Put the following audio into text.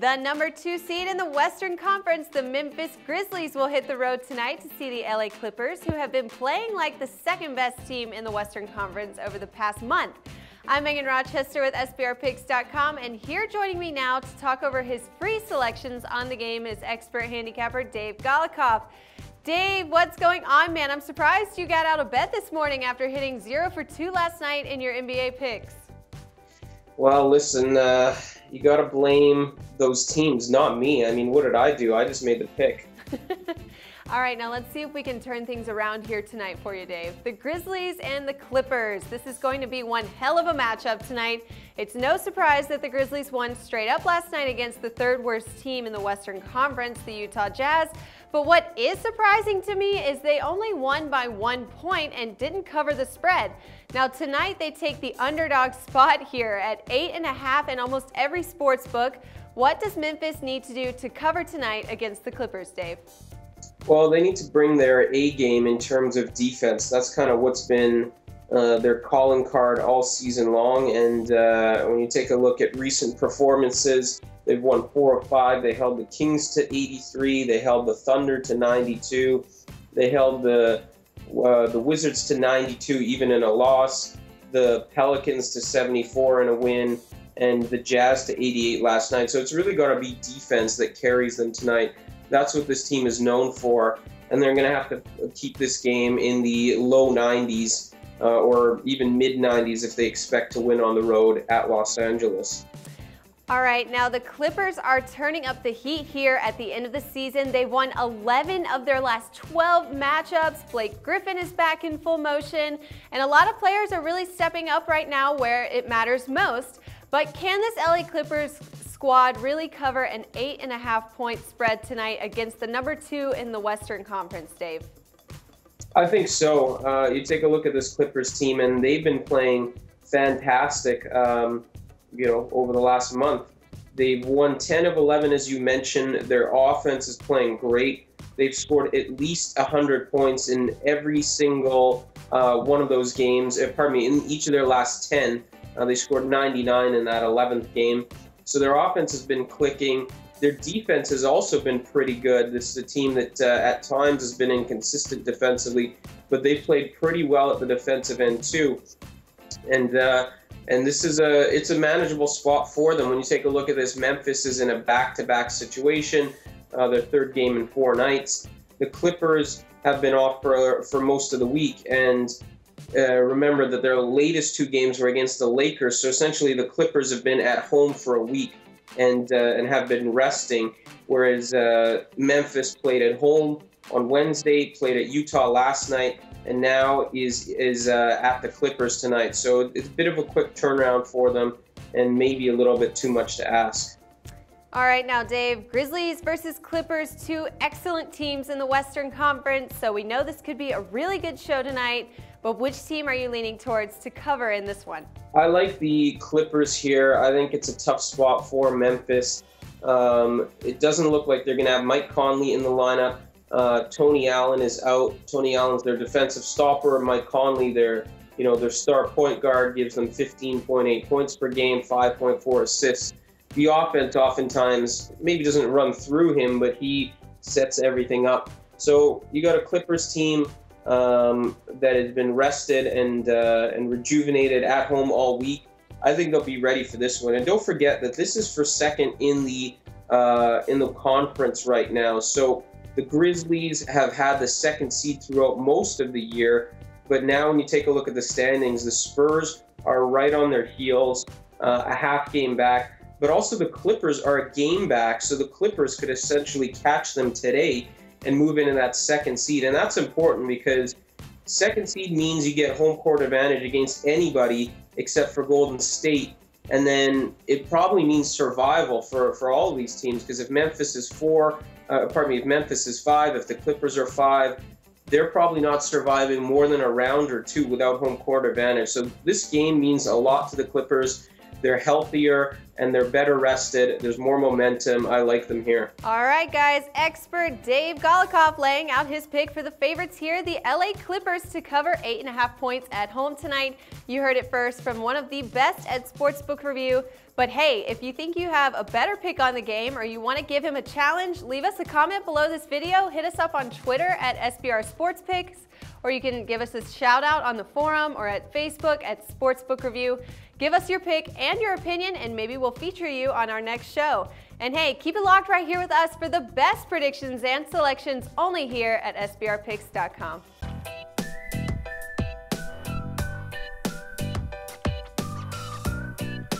The number 2 seed in the Western Conference, the Memphis Grizzlies, will hit the road tonight to see the LA Clippers, who have been playing like the second best team in the Western Conference over the past month. I'm Megan Rochester with SBRpicks.com, and here joining me now to talk over his free selections on the game is expert handicapper Dave Golikoff. Dave, what's going on, man? I'm surprised you got out of bed this morning after hitting 0 for 2 last night in your NBA picks. Well, listen, you got to blame those teams, not me. I mean, what did I do? I just made the pick. All right, now let's see if we can turn things around here tonight for you, Dave. The Grizzlies and the Clippers. This is going to be one hell of a matchup tonight. It's no surprise that the Grizzlies won straight up last night against the third worst team in the Western Conference, the Utah Jazz. But what is surprising to me is they only won by 1 point and didn't cover the spread. Now tonight they take the underdog spot here at 8.5 in almost every sports book. What does Memphis need to do to cover tonight against the Clippers, Dave? Well, they need to bring their A game in terms of defense. That's kind of what's been their calling card all season long. And when you take a look at recent performances, they've won 4 of 5. They held the Kings to 83. They held the Thunder to 92. They held the Wizards to 92, even in a loss. The Pelicans to 74 in a win, and the Jazz to 88 last night. So it's really got to be defense that carries them tonight. That's what this team is known for, and they're going to have to keep this game in the low 90s or even mid 90s if they expect to win on the road at Los Angeles. All right, now the Clippers are turning up the heat here at the end of the season. They've won 11 of their last 12 matchups. Blake Griffin is back in full motion, and a lot of players are really stepping up right now where it matters most. But can this LA Clippers squad really cover an 8.5 point spread tonight against the number 2 in the Western Conference, Dave? I think so. You take a look at this Clippers team, and they've been playing fantastic. Over the last month. They've won 10 of 11, as you mentioned. Their offense is playing great. They've scored at least 100 points in every single one of those games. In each of their last 10. They scored 99 in that 11th game. So their offense has been clicking. Their defense has also been pretty good. This is a team that at times has been inconsistent defensively, but they've played pretty well at the defensive end too. And this is it's a manageable spot for them. When you take a look at this, Memphis is in a back-to-back situation, their third game in 4 nights. The Clippers have been off for most of the week, and remember that their latest 2 games were against the Lakers. So essentially, the Clippers have been at home for a week and have been resting, whereas Memphis played at home on Wednesday, played at Utah last night, and now is at the Clippers tonight. So it's a bit of a quick turnaround for them, and maybe a little bit too much to ask. All right, now Dave, Grizzlies versus Clippers, 2 excellent teams in the Western Conference, so we know this could be a really good show tonight, but which team are you leaning towards to cover in this one? I like the Clippers here. I think it's a tough spot for Memphis. It doesn't look like they're going to have Mike Conley in the lineup. Tony Allen is out. Tony Allen's their defensive stopper. Mike Conley, their star point guard, gives them 15.8 points per game, 5.4 assists. The offense oftentimes maybe doesn't run through him, but he sets everything up. So you got a Clippers team that has been rested and rejuvenated at home all week. I think they'll be ready for this one. And don't forget that this is for second in the conference right now. So the Grizzlies have had the 2nd seed throughout most of the year, but now when you take a look at the standings, the Spurs are right on their heels, a half game back, but also the Clippers are a game back, so the Clippers could essentially catch them today and move into that 2nd seed. And that's important because 2nd seed means you get home court advantage against anybody except for Golden State. And then it probably means survival for all of these teams, because if Memphis is 5, if the Clippers are 5, they're probably not surviving more than a round or 2 without home court advantage. So this game means a lot to the Clippers. They're healthier. and they're better rested. There's more momentum. I like them here. All right, guys. Expert Dave Golikoff laying out his pick for the favorites here, the LA Clippers, to cover 8.5 points at home tonight. You heard it first from one of the best at Sportsbook Review. But hey, if you think you have a better pick on the game or you want to give him a challenge, leave us a comment below this video. Hit us up on Twitter at SBR Sports Picks, or you can give us a shout out on the forum or at Facebook at Sportsbook Review. Give us your pick and your opinion, and maybe we'll feature you on our next show. And hey, keep it locked right here with us for the best predictions and selections only here at SBRpicks.com.